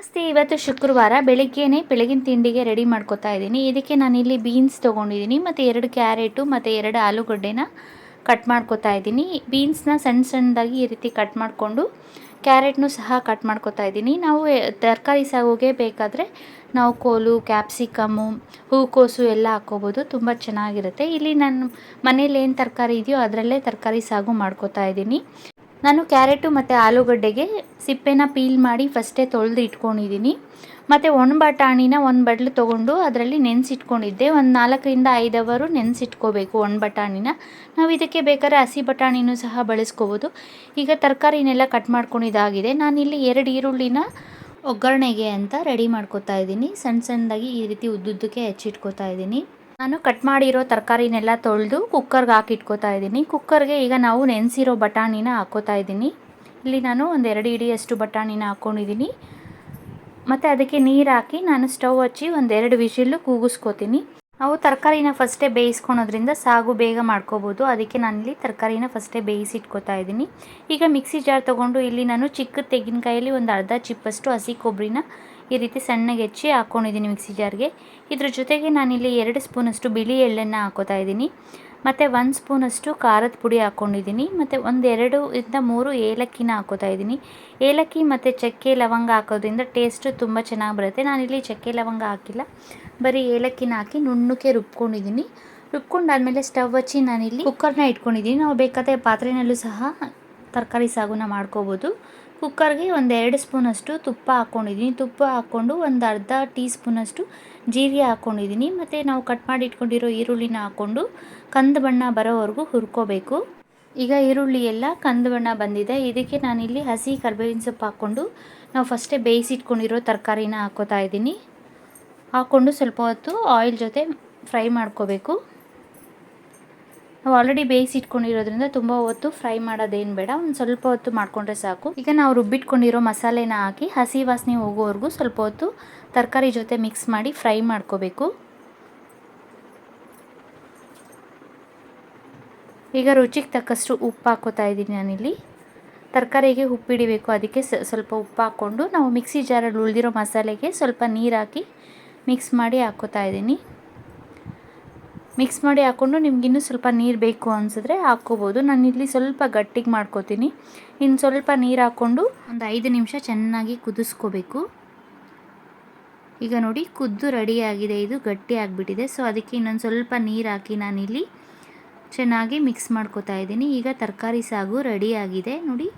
ನಮಸ್ತೆ. ಇವತ್ತು ಶುಕ್ರವಾರ ಬೆಳಗಿನ ತಿಂಡಿಗೆ ರೆಡಿ ಮಾಡ್ಕೊತಾ ಇದ್ದೀನಿ. ಇದಕ್ಕೆ ನಾನಿಲ್ಲಿ ಬೀನ್ಸ್ ತೊಗೊಂಡಿದ್ದೀನಿ ಮತ್ತು 2 ಕ್ಯಾರೆಟು ಮತ್ತು 2 ಆಲೂಗಡ್ಡೆನ ಕಟ್ ಮಾಡ್ಕೊತಾ ಇದ್ದೀನಿ. ಬೀನ್ಸ್ನ ಸಣ್ಣದಾಗಿ ಈ ರೀತಿ ಕಟ್ ಮಾಡಿಕೊಂಡು ಕ್ಯಾರೆಟ್ನು ಸಹ ಕಟ್ ಮಾಡ್ಕೊತಾ ಇದ್ದೀನಿ. ನಾವು ತರಕಾರಿ ಸಾಗುಗೆ ಬೇಕಾದರೆ ನಾವು ಕೋಲು, ಕ್ಯಾಪ್ಸಿಕಮ್ಮು, ಹೂಕೋಸು ಎಲ್ಲ ಹಾಕ್ಕೋಬೋದು. ತುಂಬ ಚೆನ್ನಾಗಿರುತ್ತೆ. ಇಲ್ಲಿ ನಾನು ಮನೇಲಿ ಏನು ತರಕಾರಿ ಇದೆಯೋ ಅದರಲ್ಲೇ ತರಕಾರಿ ಸಾಗು ಮಾಡ್ಕೊತಾ ಇದ್ದೀನಿ. ನಾನು ಕ್ಯಾರೆಟು ಮತ್ತು ಆಲೂಗಡ್ಡೆಗೆ ಸಿಪ್ಪೆನ ಪೀಲ್ ಮಾಡಿ ಫಸ್ಟೇ ತೊಳೆದು ಇಟ್ಕೊಂಡಿದ್ದೀನಿ. ಮತ್ತು ಒಣ ಬಟಾಣಿನ ಒಂದು ಬಟ್ಲು ತೊಗೊಂಡು ಅದರಲ್ಲಿ ನೆನೆಸಿಟ್ಕೊಂಡಿದ್ದೆ. ಒಂದು 4ರಿಂದ 5 ಅವರು ನೆನೆಸಿಟ್ಕೋಬೇಕು ಒಣ ಬಟಾಣಿನ. ನಾವು ಇದಕ್ಕೆ ಬೇಕಾದ್ರೆ ಹಸಿ ಬಟಾಣಿನೂ ಸಹ ಬಳಸ್ಕೋಬೋದು. ಈಗ ತರಕಾರಿನೆಲ್ಲ ಕಟ್ ಮಾಡ್ಕೊಂಡಿದ್ದಾಗಿದೆ. ನಾನಿಲ್ಲಿ 2 ಈರುಳ್ಳಿನ ಒಗ್ಗರಣೆಗೆ ಅಂತ ರೆಡಿ ಮಾಡ್ಕೊತಾ ಇದ್ದೀನಿ. ಸಣ್ಣದಾಗಿ ಈ ರೀತಿ ಉದ್ದುದ್ದಕ್ಕೆ ಹೆಚ್ಚಿಟ್ಕೋತಾ ಇದ್ದೀನಿ. ನಾನು ಕಟ್ ಮಾಡಿರೋ ತರಕಾರಿನೆಲ್ಲ ತೊಳೆದು ಕುಕ್ಕರ್ಗೆ ಹಾಕಿಟ್ಕೋತಾ ಇದ್ದೀನಿ. ಕುಕ್ಕರ್ಗೆ ಈಗ ನಾವು ನೆನೆಸಿರೋ ಬಟಾಣಿನ ಹಾಕ್ಕೋತಾ ಇದ್ದೀನಿ. ಇಲ್ಲಿ ನಾನು ಒಂದು 2 ಹಿಡಿಯಷ್ಟು ಬಟಾಣಿನ ಹಾಕ್ಕೊಂಡಿದ್ದೀನಿ. ಮತ್ತು ಅದಕ್ಕೆ ನೀರು ಹಾಕಿ ನಾನು ಸ್ಟವ್ ಹಚ್ಚಿ ಒಂದು 2 ವಿಷಿಲ್ಲು ಕೂಗಿಸ್ಕೋತೀನಿ. ನಾವು ತರಕಾರಿನ ಫಸ್ಟೇ ಬೇಯಿಸ್ಕೊಳೋದ್ರಿಂದ ಸಾಗು ಬೇಗ ಮಾಡ್ಕೋಬೋದು. ಅದಕ್ಕೆ ನಾನಿಲ್ಲಿ ತರಕಾರಿನ ಫಸ್ಟೇ ಬೇಯಿಸಿಟ್ಕೋತಾ ಇದ್ದೀನಿ. ಈಗ ಮಿಕ್ಸಿ ಜಾರ್ ತೊಗೊಂಡು ಇಲ್ಲಿ ನಾನು ಚಿಕ್ಕ ತೆಂಗಿನಕಾಯಲ್ಲಿ ಒಂದು ಅರ್ಧ ಚಿಪ್ಪಷ್ಟು ಹಸಿ ಕೊಬ್ಬರಿನ ಈ ರೀತಿ ಸಣ್ಣಗೆ ಹೆಚ್ಚಿ ಹಾಕ್ಕೊಂಡಿದ್ದೀನಿ ಮಿಕ್ಸಿ ಜಾರ್ಗೆ. ಇದ್ರ ಜೊತೆಗೆ ನಾನಿಲ್ಲಿ 2 ಸ್ಪೂನಷ್ಟು ಬಿಳಿ ಎಳ್ಳನ್ನು ಹಾಕ್ಕೋತಾ ಇದ್ದೀನಿ. ಮತ್ತು 1 ಸ್ಪೂನಷ್ಟು ಖಾರದ ಪುಡಿ ಹಾಕ್ಕೊಂಡಿದ್ದೀನಿ. ಮತ್ತು ಒಂದು 2ರಿಂದ 3 ಏಲಕ್ಕಿನ ಹಾಕ್ಕೋತಾ ಇದ್ದೀನಿ. ಏಲಕ್ಕಿ ಮತ್ತು ಚಕ್ಕೆ ಲವಂಗ ಹಾಕೋದ್ರಿಂದ ಟೇಸ್ಟು ತುಂಬ ಚೆನ್ನಾಗಿ ಬರುತ್ತೆ. ನಾನಿಲ್ಲಿ ಚಕ್ಕೆ ಲವಂಗ ಹಾಕಿಲ್ಲ, ಬರೀ ಏಲಕ್ಕಿನ ಹಾಕಿ ನುಣ್ಣಕ್ಕೆ ರುಬ್ಕೊಂಡಿದ್ದೀನಿ. ರುಬ್ಕೊಂಡಾದಮೇಲೆ ಸ್ಟವ್ ಹಚ್ಚಿ ನಾನಿಲ್ಲಿ ಕುಕ್ಕರ್ನ ಇಟ್ಕೊಂಡಿದ್ದೀನಿ. ನಾವು ಬೇಕಾದರೆ ಪಾತ್ರೆಯಲ್ಲೂ ಸಹ ತರಕಾರಿ ಸಾಗುನ ಮಾಡ್ಕೋಬೋದು. ಕುಕ್ಕರ್ಗೆ ಒಂದು 2 ಸ್ಪೂನಷ್ಟು ತುಪ್ಪ ಹಾಕ್ಕೊಂಡಿದ್ದೀನಿ. ತುಪ್ಪ ಹಾಕ್ಕೊಂಡು ಒಂದು ಅರ್ಧ ಟೀ ಸ್ಪೂನಷ್ಟು ಜೀರಿಗೆ ಹಾಕ್ಕೊಂಡಿದ್ದೀನಿ. ಮತ್ತು ನಾವು ಕಟ್ ಮಾಡಿ ಇಟ್ಕೊಂಡಿರೋ ಈರುಳ್ಳಿನ ಹಾಕ್ಕೊಂಡು ಕಂದು ಬಣ್ಣ ಬರೋವರೆಗೂ ಹುರ್ಕೋಬೇಕು. ಈಗ ಈರುಳ್ಳಿ ಎಲ್ಲ ಕಂದು ಬಣ್ಣ ಬಂದಿದೆ. ಇದಕ್ಕೆ ನಾನಿಲ್ಲಿ ಹಸಿ ಕರಿಬೇವಿನ ಸೊಪ್ಪು ಹಾಕ್ಕೊಂಡು ನಾವು ಫಸ್ಟೇ ಬೇಯಿಸಿಟ್ಕೊಂಡಿರೋ ತರಕಾರಿನ ಹಾಕ್ಕೋತಾ ಇದ್ದೀನಿ. ಹಾಕ್ಕೊಂಡು ಸ್ವಲ್ಪ ಹೊತ್ತು ಆಯಿಲ್ ಜೊತೆ ಫ್ರೈ ಮಾಡ್ಕೋಬೇಕು. ನಾವು ಆಲ್ರೆಡಿ ಬೇಯಿಸಿಟ್ಕೊಂಡಿರೋದ್ರಿಂದ ತುಂಬ ಹೊತ್ತು ಫ್ರೈ ಮಾಡೋದೇನು ಬೇಡ, ಒಂದು ಸ್ವಲ್ಪ ಹೊತ್ತು ಮಾಡಿಕೊಂಡ್ರೆ ಸಾಕು. ಈಗ ನಾವು ರುಬ್ಬಿಟ್ಕೊಂಡಿರೋ ಮಸಾಲೆನ ಹಾಕಿ ಹಸಿ ವಾಸನೆ ಹೋಗೋವರೆಗೂ ಸ್ವಲ್ಪ ಹೊತ್ತು ತರಕಾರಿ ಜೊತೆ ಮಿಕ್ಸ್ ಮಾಡಿ ಫ್ರೈ ಮಾಡ್ಕೋಬೇಕು. ಈಗ ರುಚಿಗೆ ತಕ್ಕಷ್ಟು ಉಪ್ಪು ಹಾಕ್ಕೋತಾ ಇದ್ದೀನಿ ನಾನಿಲ್ಲಿ. ತರಕಾರಿಗೆ ಉಪ್ಪು ಹಿಡಿಬೇಕು, ಅದಕ್ಕೆ ಸ್ವಲ್ಪ ಉಪ್ಪು ಹಾಕ್ಕೊಂಡು ನಾವು ಮಿಕ್ಸಿ ಜಾರಲ್ಲಿ ಉಳಿದಿರೋ ಮಸಾಲೆಗೆ ಸ್ವಲ್ಪ ನೀರು ಹಾಕಿ ಮಿಕ್ಸ್ ಮಾಡಿ ಹಾಕ್ಕೋತಾ ಇದ್ದೀನಿ. ಮಿಕ್ಸ್ ಮಾಡಿ ಹಾಕ್ಕೊಂಡು ನಿಮಗಿನ್ನೂ ಸ್ವಲ್ಪ ನೀರು ಬೇಕು ಅನಿಸಿದ್ರೆ ಹಾಕ್ಕೋಬೋದು. ನಾನಿಲ್ಲಿ ಸ್ವಲ್ಪ ಗಟ್ಟಿಗೆ ಮಾಡ್ಕೋತೀನಿ. ಇನ್ನು ಸ್ವಲ್ಪ ನೀರು ಹಾಕ್ಕೊಂಡು ಒಂದು 5 ನಿಮಿಷ ಚೆನ್ನಾಗಿ ಕುದಿಸ್ಕೋಬೇಕು. ಈಗ ನೋಡಿ ಕುದ್ದು ರೆಡಿಯಾಗಿದೆ. ಇದು ಗಟ್ಟಿ ಆಗಿಬಿಟ್ಟಿದೆ. ಸೊ ಅದಕ್ಕೆ ಇನ್ನೊಂದು ಸ್ವಲ್ಪ ನೀರು ಹಾಕಿ ನಾನಿಲ್ಲಿ ಚೆನ್ನಾಗಿ ಮಿಕ್ಸ್ ಮಾಡ್ಕೋತಾ ಇದ್ದೀನಿ. ಈಗ ತರಕಾರಿ ಸಾಗು ರೆಡಿಯಾಗಿದೆ ನೋಡಿ.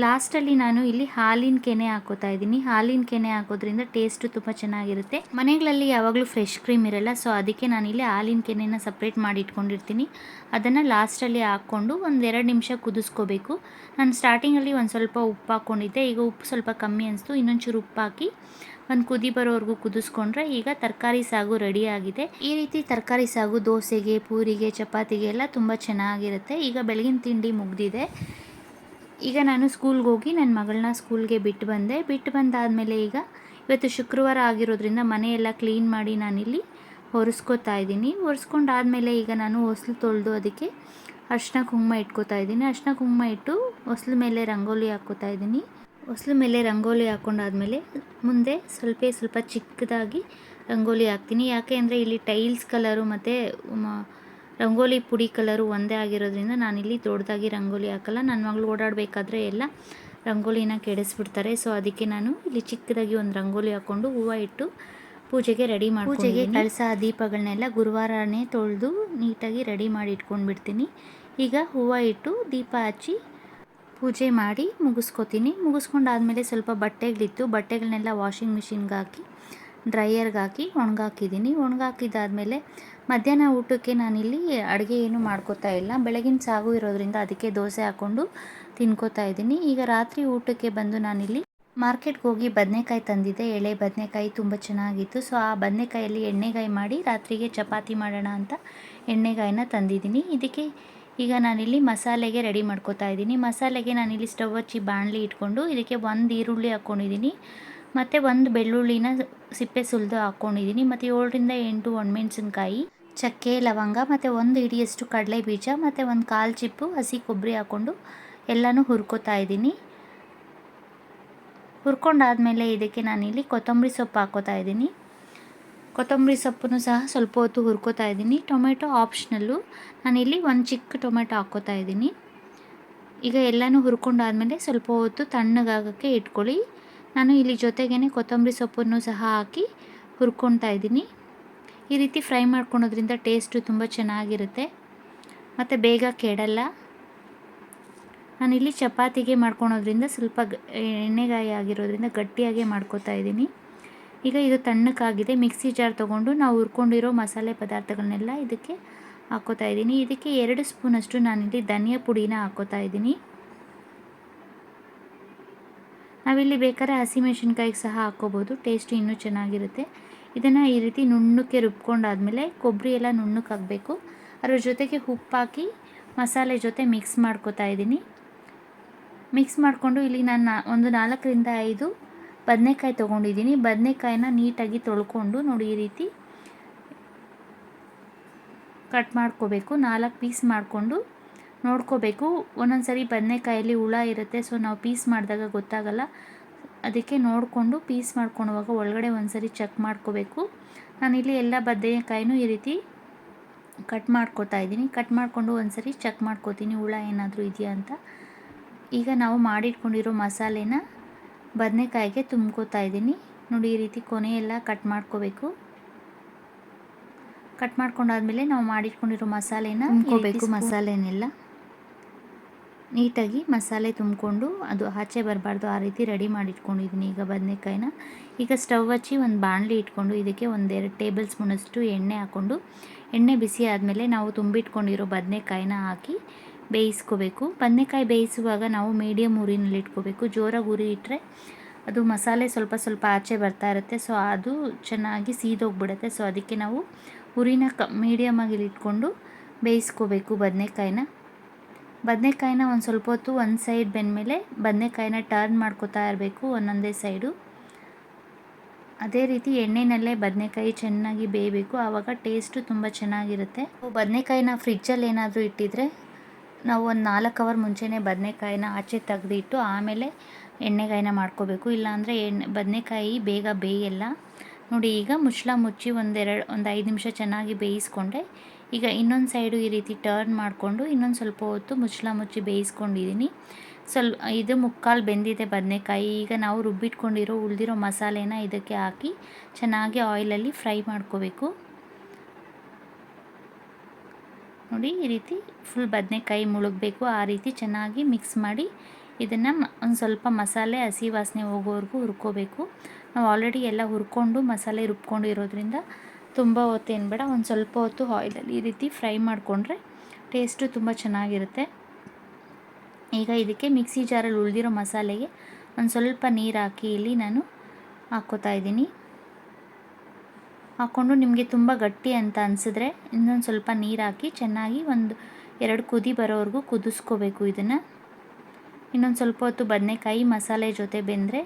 ಲಾಸ್ಟಲ್ಲಿ ನಾನು ಇಲ್ಲಿ ಹಾಲಿನ ಕೆನೆ ಹಾಕ್ಕೋತಾ ಇದ್ದೀನಿ. ಹಾಲಿನ ಕೆನೆ ಹಾಕೋದ್ರಿಂದ ಟೇಸ್ಟು ತುಂಬ ಚೆನ್ನಾಗಿರುತ್ತೆ. ಮನೆಗಳಲ್ಲಿ ಯಾವಾಗಲೂ ಫ್ರೆಶ್ ಕ್ರೀಮ್ ಇರಲ್ಲ, ಸೊ ಅದಕ್ಕೆ ನಾನಿಲ್ಲಿ ಹಾಲಿನ ಕೆನೆನ ಸಪ್ರೇಟ್ ಮಾಡಿ ಇಟ್ಕೊಂಡಿರ್ತೀನಿ. ಅದನ್ನು ಲಾಸ್ಟಲ್ಲಿ ಹಾಕ್ಕೊಂಡು ಒಂದು 2 ನಿಮಿಷ ಕುದಿಸ್ಕೋಬೇಕು. ನಾನು ಸ್ಟಾರ್ಟಿಂಗಲ್ಲಿ ಒಂದು ಸ್ವಲ್ಪ ಉಪ್ಪು ಹಾಕ್ಕೊಂಡಿದ್ದೆ. ಈಗ ಉಪ್ಪು ಸ್ವಲ್ಪ ಕಮ್ಮಿ ಅನಿಸ್ತು. ಇನ್ನೊಂಚೂರು ಉಪ್ಪು ಹಾಕಿ ಒಂದು ಕುದಿ ಬರೋವರೆಗೂ ಕುದಿಸ್ಕೊಂಡ್ರೆ ಈಗ ತರಕಾರಿ ಸಾಗು ರೆಡಿಯಾಗಿದೆ. ಈ ರೀತಿ ತರಕಾರಿ ಸಾಗು ದೋಸೆಗೆ, ಪೂರಿಗೆ, ಚಪಾತಿಗೆ ಎಲ್ಲ ತುಂಬ ಚೆನ್ನಾಗಿರುತ್ತೆ. ಈಗ ಬೆಳಗಿನ ತಿಂಡಿ ಮುಗಿದಿದೆ. ಈಗ ನಾನು ಸ್ಕೂಲ್ಗೆ ಹೋಗಿ ನನ್ನ ಮಗಳನ್ನ ಸ್ಕೂಲ್ಗೆ ಬಿಟ್ಟು ಬಂದಾದಮೇಲೆ ಈಗ ಇವತ್ತು ಶುಕ್ರವಾರ ಆಗಿರೋದ್ರಿಂದ ಮನೆಯೆಲ್ಲ ಕ್ಲೀನ್ ಮಾಡಿ ನಾನಿಲ್ಲಿ ಒರೆಸ್ಕೋತಾ ಇದ್ದೀನಿ. ಒರೆಸ್ಕೊಂಡಾದಮೇಲೆ ಈಗ ನಾನು ಹೊಸ್ಲು ತೊಳೆದು ಅದಕ್ಕೆ ಅರಿಶಿನ ಕುಂಕುಮ ಇಟ್ಕೋತಾ ಇದ್ದೀನಿ. ಅರಿಶಿನ ಕುಂಕುಮ ಇಟ್ಟು ಹೊಸ್ಲು ಮೇಲೆ ರಂಗೋಲಿ ಹಾಕ್ಕೋತಾ ಇದ್ದೀನಿ. ಹೊಸ್ಲು ಮೇಲೆ ರಂಗೋಲಿ ಹಾಕ್ಕೊಂಡಾದ್ಮೇಲೆ ಮುಂದೆ ಸ್ವಲ್ಪ ಚಿಕ್ಕದಾಗಿ ರಂಗೋಲಿ ಹಾಕ್ತೀನಿ. ಯಾಕೆ ಅಂದರೆ ಇಲ್ಲಿ ಟೈಲ್ಸ್ ಕಲರು ಮತ್ತು ರಂಗೋಲಿ ಪುಡಿ ಕಲರು ಒಂದೇ ಆಗಿರೋದ್ರಿಂದ ನಾನಿಲ್ಲಿ ದೊಡ್ಡದಾಗಿ ರಂಗೋಲಿ ಹಾಕಲ್ಲ. ನನ್ನ ಮಗಳು ಓಡಾಡಬೇಕಾದ್ರೆ ಎಲ್ಲ ರಂಗೋಲಿನ ಕೆಡಿಸ್ಬಿಡ್ತಾರೆ. ಸೊ ಅದಕ್ಕೆ ನಾನು ಇಲ್ಲಿ ಚಿಕ್ಕದಾಗಿ ಒಂದು ರಂಗೋಲಿ ಹಾಕ್ಕೊಂಡು ಹೂವು ಇಟ್ಟು ಪೂಜೆಗೆ ರೆಡಿ ಪೂಜೆಗೆ ಕಳಸ ದೀಪಗಳನ್ನೆಲ್ಲ ಗುರುವಾರನೇ ತೊಳೆದು ನೀಟಾಗಿ ರೆಡಿ ಮಾಡಿ ಇಟ್ಕೊಂಡ್ಬಿಡ್ತೀನಿ. ಈಗ ಹೂವು ಇಟ್ಟು ದೀಪ ಹಚ್ಚಿ ಪೂಜೆ ಮಾಡಿ ಮುಗಿಸ್ಕೋತೀನಿ. ಮುಗಿಸ್ಕೊಂಡಾದ್ಮೇಲೆ ಸ್ವಲ್ಪ ಬಟ್ಟೆಗಳನ್ನೆಲ್ಲ ವಾಷಿಂಗ್ ಮಿಷಿನ್ಗೆ ಹಾಕಿ ಡ್ರೈಯರ್ಗೆ ಹಾಕಿ ಒಣಗಾಕಿದ್ದೀನಿ. ಒಣಗಾಕಿದ್ದಾದಮೇಲೆ ಮಧ್ಯಾಹ್ನ ಊಟಕ್ಕೆ ನಾನಿಲ್ಲಿ ಅಡುಗೆ ಏನು ಮಾಡ್ಕೋತಾ ಇಲ್ಲ. ಬೆಳಗಿನ ಸಾಗು ಇರೋದ್ರಿಂದ ಅದಕ್ಕೆ ದೋಸೆ ಹಾಕ್ಕೊಂಡು ತಿನ್ಕೋತಾ ಇದ್ದೀನಿ. ಈಗ ರಾತ್ರಿ ಊಟಕ್ಕೆ ಬಂದು ನಾನಿಲ್ಲಿ ಮಾರ್ಕೆಟ್ಗೆ ಹೋಗಿ ಬದನೆಕಾಯಿ ತಂದಿದ್ದೆ. ಎಳೆ ಬದನೆಕಾಯಿ ತುಂಬ ಚೆನ್ನಾಗಿತ್ತು. ಸೊ ಆ ಬದನೆಕಾಯಲ್ಲಿ ಎಣ್ಣೆಗಾಯಿ ಮಾಡಿ ರಾತ್ರಿಗೆ ಚಪಾತಿ ಮಾಡೋಣ ಅಂತ ಎಣ್ಣೆಗಾಯಿನ ತಂದಿದ್ದೀನಿ. ಇದಕ್ಕೆ ಈಗ ನಾನಿಲ್ಲಿ ಮಸಾಲೆಗೆ ರೆಡಿ ಮಾಡ್ಕೋತಾ ಇದ್ದೀನಿ. ಮಸಾಲೆಗೆ ನಾನಿಲ್ಲಿ ಸ್ಟವ್ ಹಚ್ಚಿ ಬಾಣಲಿ ಇಟ್ಕೊಂಡು ಇದಕ್ಕೆ 1 ಈರುಳ್ಳಿ ಹಾಕ್ಕೊಂಡಿದ್ದೀನಿ. ಮತ್ತು 1 ಬೆಳ್ಳುಳ್ಳಿನ ಸಿಪ್ಪೆ ಸುಲಿದು ಹಾಕ್ಕೊಂಡಿದ್ದೀನಿ. ಮತ್ತು 7ರಿಂದ 8 ಒಣಮೆಣಸಿನ್ಕಾಯಿ, ಚಕ್ಕೆ ಲವಂಗ ಮತ್ತು 1 ಹಿಡಿಯಷ್ಟು ಕಡಲೆ ಬೀಜ ಮತ್ತು 1 ಕಾಲು ಚಿಪ್ಪು ಹಸಿ ಕೊಬ್ಬರಿ ಹಾಕ್ಕೊಂಡು ಎಲ್ಲನೂ ಹುರ್ಕೋತಾ ಇದ್ದೀನಿ. ಹುರ್ಕೊಂಡಾದಮೇಲೆ ಇದಕ್ಕೆ ನಾನಿಲ್ಲಿ ಕೊತ್ತಂಬರಿ ಸೊಪ್ಪು ಹಾಕ್ಕೋತಾ ಇದ್ದೀನಿ. ಕೊತ್ತಂಬರಿ ಸೊಪ್ಪನ್ನು ಸಹ ಸ್ವಲ್ಪ ಹೊತ್ತು ಹುರ್ಕೋತಾ ಇದ್ದೀನಿ. ಟೊಮೆಟೊ ಆಪ್ಷನಲ್ಲು, ನಾನಿಲ್ಲಿ ಒಂದು ಚಿಕ್ಕ ಟೊಮೆಟೊ ಹಾಕ್ಕೋತಾ ಇದ್ದೀನಿ. ಈಗ ಎಲ್ಲನೂ ಹುರ್ಕೊಂಡಾದಮೇಲೆ ಸ್ವಲ್ಪ ಹೊತ್ತು ತಣ್ಣಗಾಗೋಕ್ಕೆ ಇಟ್ಕೊಳ್ಳಿ. ನಾನು ಇಲ್ಲಿ ಜೊತೆಗೇ ಕೊತ್ತಂಬರಿ ಸೊಪ್ಪನ್ನು ಸಹ ಹಾಕಿ ಹುರ್ಕೊತಾ ಇದ್ದೀನಿ. ಈ ರೀತಿ ಫ್ರೈ ಮಾಡ್ಕೊಳೋದ್ರಿಂದ ಟೇಸ್ಟು ತುಂಬ ಚೆನ್ನಾಗಿರುತ್ತೆ ಮತ್ತು ಬೇಗ ಕೆಡಲ್ಲ. ನಾನಿಲ್ಲಿ ಚಪಾತಿಗೆ ಮಾಡ್ಕೊಳೋದ್ರಿಂದ ಸ್ವಲ್ಪ ಎಣ್ಣೆಗಾಯಿ ಆಗಿರೋದ್ರಿಂದ ಗಟ್ಟಿಯಾಗೆ ಮಾಡ್ಕೊತಾ ಇದ್ದೀನಿ. ಈಗ ಇದು ತಣ್ಣಕ್ಕಾಗಿದೆ. ಮಿಕ್ಸಿ ಜಾರ್ ತೊಗೊಂಡು ನಾವು ಹುರ್ಕೊಂಡಿರೋ ಮಸಾಲೆ ಪದಾರ್ಥಗಳನ್ನೆಲ್ಲ ಇದಕ್ಕೆ ಹಾಕ್ಕೋತಾ ಇದ್ದೀನಿ. ಇದಕ್ಕೆ 2 ಸ್ಪೂನಷ್ಟು ನಾನಿಲ್ಲಿ ಧನಿಯಾ ಪುಡಿನ ಹಾಕ್ಕೋತಾ ಇದ್ದೀನಿ. ನಾವಿಲ್ಲಿ ಬೇಕಾದ್ರೆ ಹಸಿಮೆಣಸಿನ್ಕಾಯಿ ಸಹ ಹಾಕ್ಕೋಬೋದು, ಟೇಸ್ಟು ಇನ್ನೂ ಚೆನ್ನಾಗಿರುತ್ತೆ. ಇದನ್ನು ಈ ರೀತಿ ನುಣ್ಣಕ್ಕೆ ರುಬ್ಕೊಂಡಾದಮೇಲೆ ಕೊಬ್ಬರಿ ಎಲ್ಲ ನುಣ್ಣಕ್ಕಾಗಬೇಕು. ಅದ್ರ ಜೊತೆಗೆ ಉಪ್ಪಾಕಿ ಮಸಾಲೆ ಜೊತೆ ಮಿಕ್ಸ್ ಮಾಡ್ಕೋತಾ ಇದ್ದೀನಿ. ಮಿಕ್ಸ್ ಮಾಡಿಕೊಂಡು ಇಲ್ಲಿ ನಾನು ಒಂದು 4 ರಿಂದ 5 ಬದನೆಕಾಯಿ ತೊಗೊಂಡಿದ್ದೀನಿ. ಬದನೆಕಾಯಿನ ನೀಟಾಗಿ ತೊಳ್ಕೊಂಡು ನೋಡಿ ಈ ರೀತಿ ಕಟ್ ಮಾಡ್ಕೋಬೇಕು. 4 ಪೀಸ್ ಮಾಡಿಕೊಂಡು ನೋಡ್ಕೋಬೇಕು. ಒಂದೊಂದು ಸರಿ ಬದನೆಕಾಯಲ್ಲಿ ಹುಳ ಇರುತ್ತೆ, ಸೊ ನಾವು ಪೀಸ್ ಮಾಡಿದಾಗ ಗೊತ್ತಾಗಲ್ಲ. ಅದಕ್ಕೆ ನೋಡಿಕೊಂಡು ಪೀಸ್ ಮಾಡ್ಕೊಳುವಾಗ ಒಳಗಡೆ ಒಂದು ಸರಿ ಚೆಕ್ ಮಾಡ್ಕೋಬೇಕು. ನಾನಿಲ್ಲಿ ಎಲ್ಲ ಬದನೆಕಾಯಿನೂ ಈ ರೀತಿ ಕಟ್ ಮಾಡ್ಕೋತಾ ಇದ್ದೀನಿ. ಕಟ್ ಮಾಡಿಕೊಂಡು ಒಂದು ಸರಿ ಚೆಕ್ ಮಾಡ್ಕೋತೀನಿ ಹುಳ ಏನಾದರೂ ಇದೆಯಾ ಅಂತ. ಈಗ ನಾವು ಮಾಡಿಟ್ಕೊಂಡಿರೋ ಮಸಾಲೆನ ಬದನೆಕಾಯಿಗೆ ತುಂಬ್ಕೋತಾ ಇದ್ದೀನಿ. ನೋಡಿ ಈ ರೀತಿ ಕೊನೆಯೆಲ್ಲ ಕಟ್ ಮಾಡ್ಕೋಬೇಕು. ಕಟ್ ಮಾಡ್ಕೊಂಡಾದ್ಮೇಲೆ ನಾವು ಮಾಡಿಟ್ಕೊಂಡಿರೋ ಮಸಾಲೆನ ತುಂಬ್ಕೋಬೇಕು. ಮಸಾಲೆನೆಲ್ಲ ನೀಟಾಗಿ ಮಸಾಲೆ ತುಂಬಿಕೊಂಡು ಅದು ಆಚೆ ಬರಬಾರ್ದು, ಆ ರೀತಿ ರೆಡಿ ಮಾಡಿಟ್ಕೊಂಡಿದ್ದೀನಿ ಈಗ ಬದನೆಕಾಯಿನ. ಈಗ ಸ್ಟವ್ ಹಚ್ಚಿ ಒಂದು ಬಾಣಲಿ ಇಟ್ಕೊಂಡು ಇದಕ್ಕೆ 1-2 ಟೇಬಲ್ ಸ್ಪೂನಷ್ಟು ಎಣ್ಣೆ ಹಾಕ್ಕೊಂಡು, ಎಣ್ಣೆ ಬಿಸಿ ಆದಮೇಲೆ ನಾವು ತುಂಬಿಟ್ಕೊಂಡಿರೋ ಬದನೆಕಾಯಿನ ಹಾಕಿ ಬೇಯಿಸ್ಕೋಬೇಕು. ಬದನೆಕಾಯಿ ಬೇಯಿಸುವಾಗ ನಾವು ಮೀಡಿಯಮ್ ಉರಿನಲ್ಲಿ ಇಟ್ಕೋಬೇಕು. ಜೋರಾಗಿ ಉರಿ ಇಟ್ಟರೆ ಅದು ಮಸಾಲೆ ಸ್ವಲ್ಪ ಸ್ವಲ್ಪ ಆಚೆ ಬರ್ತಾ ಇರುತ್ತೆ, ಸೊ ಅದು ಚೆನ್ನಾಗಿ ಸೀದೋಗ್ಬಿಡುತ್ತೆ. ಸೊ ಅದಕ್ಕೆ ನಾವು ಉರಿನ ಮೀಡಿಯಮಾಗಿ ಇಟ್ಕೊಂಡು ಬೇಯಿಸ್ಕೋಬೇಕು ಬದನೆಕಾಯಿನ ಒಂದು ಸ್ವಲ್ಪ ಹೊತ್ತು ಒಂದು ಸೈಡ್ ಬೆಂದಮೇಲೆ ಬದನೆಕಾಯಿನ ಟರ್ನ್ ಮಾಡ್ಕೋತಾ ಇರಬೇಕು ಒಂದೊಂದೇ ಸೈಡು. ಅದೇ ರೀತಿ ಎಣ್ಣೆನಲ್ಲೇ ಬದನೆಕಾಯಿ ಚೆನ್ನಾಗಿ ಬೇಯಬೇಕು, ಆವಾಗ ಟೇಸ್ಟು ತುಂಬ ಚೆನ್ನಾಗಿರುತ್ತೆ. ಬದನೆಕಾಯಿನ ಫ್ರಿಜ್ಜಲ್ಲಿ ಏನಾದರೂ ಇಟ್ಟಿದ್ರೆ ನಾವು ಒಂದು 4 ಅವರ್ ಮುಂಚೆನೇ ಬದನೆಕಾಯಿನ ಆಚೆ ತೆಗೆದಿಟ್ಟು ಆಮೇಲೆ ಎಣ್ಣೆಗಾಯಿನ ಮಾಡ್ಕೋಬೇಕು. ಇಲ್ಲಾಂದರೆ ಬದನೆಕಾಯಿ ಬೇಗ ಬೇಯಲ್ಲ. ನೋಡಿ ಈಗ ಮುಚ್ಚಳ ಮುಚ್ಚಿ ಒಂದು 5 ನಿಮಿಷ ಚೆನ್ನಾಗಿ ಬೇಯಿಸ್ಕೊಂಡೆ. ಈಗ ಇನ್ನೊಂದು ಸೈಡು ಈ ರೀತಿ ಟರ್ನ್ ಮಾಡಿಕೊಂಡು ಇನ್ನೊಂದು ಸ್ವಲ್ಪ ಹೊತ್ತು ಮುಚ್ಚಳ ಮುಚ್ಚಿ ಬೇಯಿಸ್ಕೊಂಡಿದ್ದೀನಿ. ಇದು ಮುಕ್ಕಾಲು ಬೆಂದಿದೆ ಬದನೆಕಾಯಿ. ಈಗ ನಾವು ರುಬ್ಬಿಟ್ಕೊಂಡಿರೋ ಉಳಿದಿರೋ ಮಸಾಲೆನ ಇದಕ್ಕೆ ಹಾಕಿ ಚೆನ್ನಾಗಿ ಆಯಿಲಲ್ಲಿ ಫ್ರೈ ಮಾಡ್ಕೋಬೇಕು. ನೋಡಿ ಈ ರೀತಿ ಫುಲ್ ಬದನೆಕಾಯಿ ಮುಳುಗಬೇಕು, ಆ ರೀತಿ ಚೆನ್ನಾಗಿ ಮಿಕ್ಸ್ ಮಾಡಿ ಇದನ್ನು ಒಂದು ಸ್ವಲ್ಪ ಮಸಾಲೆ ಹಸಿ ವಾಸನೆ ಹೋಗೋವರೆಗೂ ಹುರ್ಕೋಬೇಕು. ನಾವು ಆಲ್ರೆಡಿ ಎಲ್ಲ ಹುರ್ಕೊಂಡು ಮಸಾಲೆ ರುಬ್ಕೊಂಡು ಇರೋದ್ರಿಂದ ತುಂಬ ಹೊತ್ತೇನು ಬೇಡ, ಒಂದು ಸ್ವಲ್ಪ ಹೊತ್ತು ಆಯಿಲಲ್ಲಿ ಈ ರೀತಿ ಫ್ರೈ ಮಾಡಿಕೊಂಡ್ರೆ ಟೇಸ್ಟು ತುಂಬ ಚೆನ್ನಾಗಿರುತ್ತೆ. ಈಗ ಇದಕ್ಕೆ ಮಿಕ್ಸಿ ಜಾರಲ್ಲಿ ಉಳಿದಿರೋ ಮಸಾಲೆಗೆ ಒಂದು ಸ್ವಲ್ಪ ನೀರು ಹಾಕಿ ಇಲ್ಲಿ ನಾನು ಹಾಕ್ಕೋತಾ ಇದ್ದೀನಿ. ಹಾಕ್ಕೊಂಡು ನಿಮಗೆ ತುಂಬ ಗಟ್ಟಿ ಅಂತ ಅನಿಸಿದ್ರೆ ಇನ್ನೊಂದು ಸ್ವಲ್ಪ ನೀರು ಹಾಕಿ ಚೆನ್ನಾಗಿ 1-2 ಕುದಿ ಬರೋವರೆಗೂ ಕುದಿಸ್ಕೋಬೇಕು. ಇದನ್ನು ಇನ್ನೊಂದು ಸ್ವಲ್ಪ ಹೊತ್ತು ಬದನೆಕಾಯಿ ಮಸಾಲೆ ಜೊತೆ ಬೆಂದರೆ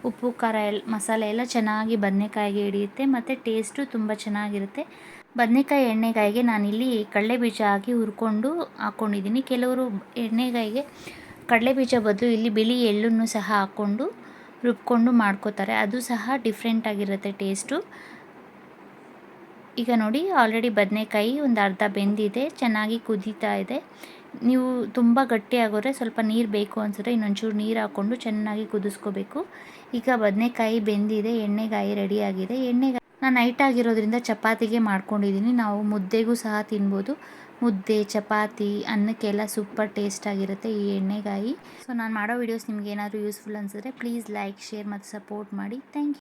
ಉಪ್ಪು ಖಾರ ಮಸಾಲೆ ಎಲ್ಲ ಚೆನ್ನಾಗಿ ಬದನೆಕಾಯಿಗೆ ಹಿಡಿಯುತ್ತೆ ಮತ್ತು ಟೇಸ್ಟು ತುಂಬ ಚೆನ್ನಾಗಿರುತ್ತೆ. ಬದನೆಕಾಯಿ ಎಣ್ಣೆಗಾಯಿಗೆ ನಾನಿಲ್ಲಿ ಕಡಲೆಬೀಜ ಹಾಕಿ ಹುರ್ಕೊಂಡು ಹಾಕ್ಕೊಂಡಿದ್ದೀನಿ. ಕೆಲವರು ಎಣ್ಣೆಗಾಯಿಗೆ ಕಡಲೆಬೀಜ ಬದಲು ಇಲ್ಲಿ ಬಿಳಿ ಎಳ್ಳನ್ನು ಸಹ ಹಾಕ್ಕೊಂಡು ರುಬ್ಕೊಂಡು ಮಾಡ್ಕೋತಾರೆ, ಅದು ಸಹ ಡಿಫ್ರೆಂಟಾಗಿರುತ್ತೆ ಟೇಸ್ಟು. ಈಗ ನೋಡಿ ಆಲ್ರೆಡಿ ಬದನೆಕಾಯಿ ಒಂದು ಅರ್ಧ ಬೆಂದಿದೆ, ಚೆನ್ನಾಗಿ ಕುದೀತಾ ಇದೆ. ನೀವು ತುಂಬ ಗಟ್ಟಿ ಆಗೋದ್ರೆ ಸ್ವಲ್ಪ ನೀರು ಬೇಕು ಅನಿಸಿದ್ರೆ ಇನ್ನೊಂಚೂರು ನೀರು ಹಾಕ್ಕೊಂಡು ಚೆನ್ನಾಗಿ ಕುದಿಸ್ಕೋಬೇಕು. ಈಗ ಬದನೆಕಾಯಿ ಬೆಂದಿದೆ, ಎಣ್ಣೆಗಾಯಿ ರೆಡಿಯಾಗಿದೆ. ನಾನು ನೈಟ್ ಆಗಿರೋದ್ರಿಂದ ಚಪಾತಿಗೆ ಮಾಡ್ಕೊಂಡಿದ್ದೀನಿ. ನಾವು ಮುದ್ದೆಗೂ ಸಹ ತಿನ್ಬೋದು. ಮುದ್ದೆ, ಚಪಾತಿ, ಅನ್ನಕ್ಕೆಲ್ಲ ಸೂಪರ್ ಟೇಸ್ಟಾಗಿರುತ್ತೆ ಈ ಎಣ್ಣೆಗಾಯಿ. ಸೊ ನಾನು ಮಾಡೋ ವೀಡಿಯೋಸ್ ನಿಮ್ಗೆ ಏನಾದರೂ ಯೂಸ್ಫುಲ್ ಅನಿಸಿದ್ರೆ ಪ್ಲೀಸ್ ಲೈಕ್, ಶೇರ್ ಮತ್ತು ಸಪೋರ್ಟ್ ಮಾಡಿ. Thank you.